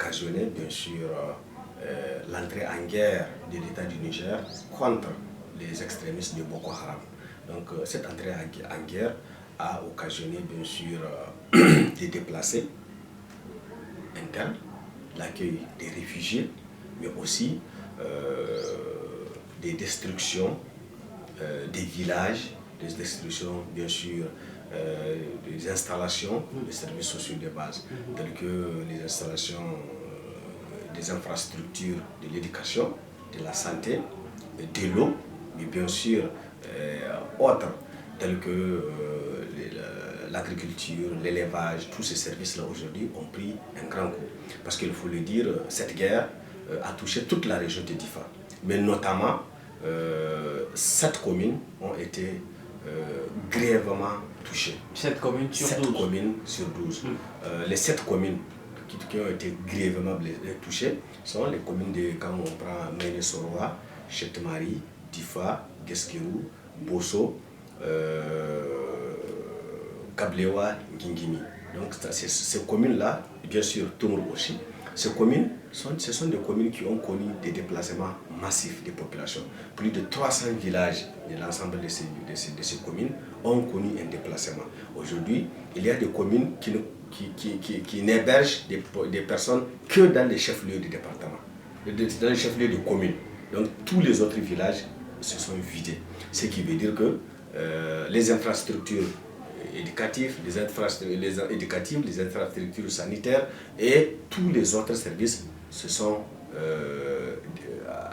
occasionné bien sûr l'entrée en guerre de l'État du Niger contre les extrémistes de Boko Haram. Donc cette entrée en guerre a occasionné bien sûr des déplacés internes, l'accueil des réfugiés, mais aussi des destructions des villages, des destructions bien sûr des installations des services sociaux de base, telles que les installations des infrastructures de l'éducation, de la santé, de l'eau, mais bien sûr autres, tels que l'agriculture, l'élevage. Tous ces services-là aujourd'hui ont pris un grand coup. Parce qu'il faut le dire, cette guerre a touché toute la région de Difa. Mais notamment, 7 communes ont été grièvement touchées. 7 communes sur 12. 7 communes sur 12. Les 7 communes qui ont été grièvement touchées sont les communes de, quand on prend Méné-Soroa, Chetmari, Difa, Gueskérou, Bosso, Kablewa, Ngingimi. Donc ces communes-là, bien sûr Toumou aussi, ce sont des communes qui ont connu des déplacements massifs des populations. Plus de 300 villages de l'ensemble de ces communes ont connu un déplacement. Aujourd'hui, il y a des communes qui n'hébergent des personnes que dans les chefs-lieux du département, dans les chefs-lieux de communes. Donc tous les autres villages se sont vidés. Ce qui veut dire que les infrastructures éducatives, les infrastructures sanitaires et tous les autres services se sont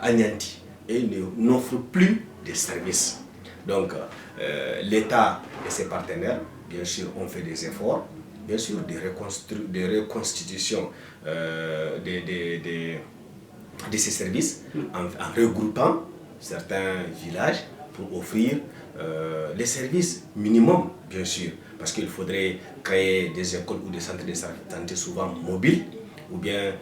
anéantis et n'offrent plus de services. Donc l'État et ses partenaires, bien sûr, ont fait des efforts, bien sûr, de reconstitution de ces services en regroupant certains villages pour offrir les services minimums, bien sûr, parce qu'il faudrait créer des écoles ou des centres de santé souvent mobiles ou bien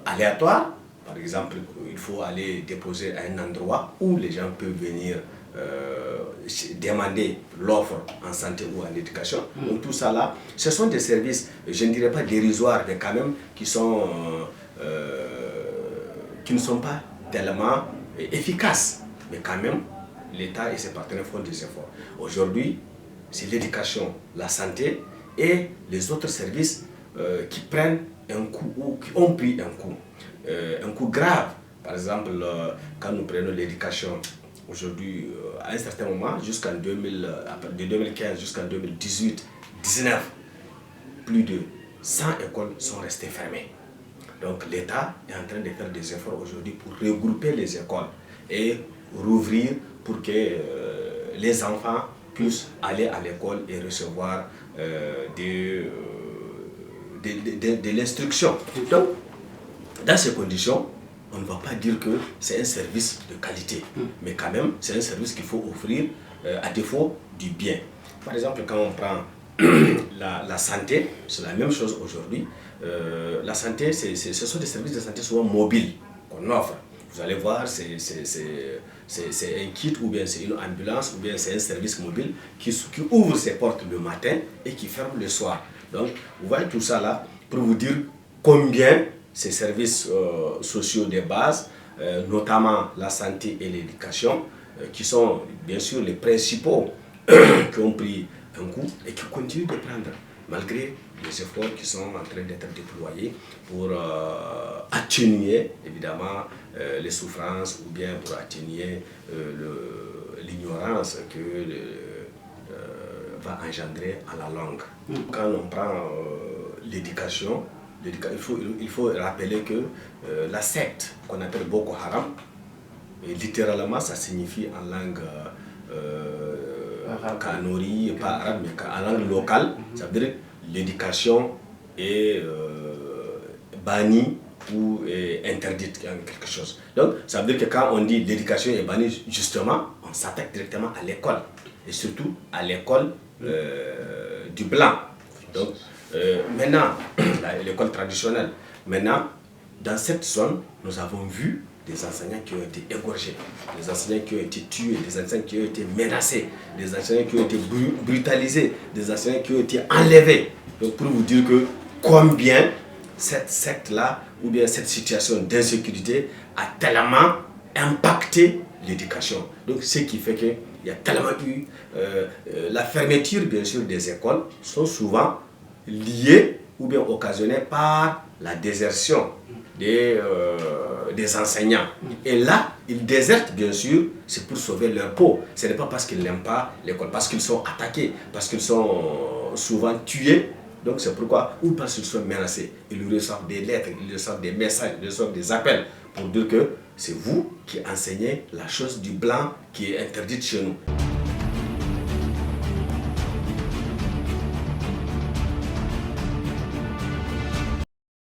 aléatoires. Par exemple, il faut aller déposer à un endroit où les gens peuvent venir demander l'offre en santé ou en éducation. Donc tout ça là, ce sont des services, je ne dirais pas dérisoires, mais quand même qui ne sont pas tellement efficaces. Mais quand même, l'État et ses partenaires font des efforts. Aujourd'hui, c'est l'éducation, la santé et les autres services qui prennent un coup ou qui ont pris un coup grave. Par exemple, quand nous prenons l'éducation, aujourd'hui, à un certain moment, de 2015 jusqu'en 2018-19, plus de 100 écoles sont restées fermées. Donc l'État est en train de faire des efforts aujourd'hui pour regrouper les écoles et rouvrir pour que les enfants puissent aller à l'école et recevoir de l'instruction. Donc, dans ces conditions, on ne va pas dire que c'est un service de qualité, mais quand même, c'est un service qu'il faut offrir à défaut du bien. Par exemple, quand on prend la santé, c'est la même chose aujourd'hui. La santé, ce sont des services de santé souvent mobiles qu'on offre. Vous allez voir, c'est un kit ou bien c'est une ambulance ou bien c'est un service mobile qui ouvre ses portes le matin et qui ferme le soir. Donc, vous voyez tout ça là pour vous dire combien ces services sociaux de base, notamment la santé et l'éducation, qui sont bien sûr les principaux qui ont pris un coup et qui continuent de prendre malgré les efforts qui sont en train d'être déployés pour atténuer évidemment les souffrances ou bien pour atténuer l'ignorance que va engendrer à la longue. Quand on prend l'éducation, il faut rappeler que la secte qu'on appelle Boko Haram, littéralement ça signifie en langue kanori, pas arabe, mais en langue locale, ça veut dire l'éducation est bannie ou est interdite en quelque chose. Donc ça veut dire que quand on dit l'éducation est bannie, justement, on s'attaque directement à l'école, et surtout à l'école du blanc. Donc maintenant, l'école traditionnelle, maintenant, dans cette zone, nous avons vu des enseignants qui ont été égorgés, des enseignants qui ont été tués, des enseignants qui ont été menacés, des enseignants qui ont été brutalisés, des enseignants qui ont été enlevés. Donc pour vous dire que combien cette secte-là, ou bien cette situation d'insécurité a tellement impacté l'éducation. Donc, ce qui fait qu'il y a tellement eu la fermeture, bien sûr, des écoles sont souvent liées ou bien occasionnées par la désertion des enseignants. Et là, ils désertent, bien sûr, c'est pour sauver leur peau. Ce n'est pas parce qu'ils n'aiment pas l'école, parce qu'ils sont attaqués, parce qu'ils sont souvent tués. Donc c'est pourquoi, ou parce qu'ils sont menacés, ils reçoivent des lettres, ils reçoivent des messages, ils reçoivent des appels pour dire que c'est vous qui enseignez la chose du blanc qui est interdite chez nous.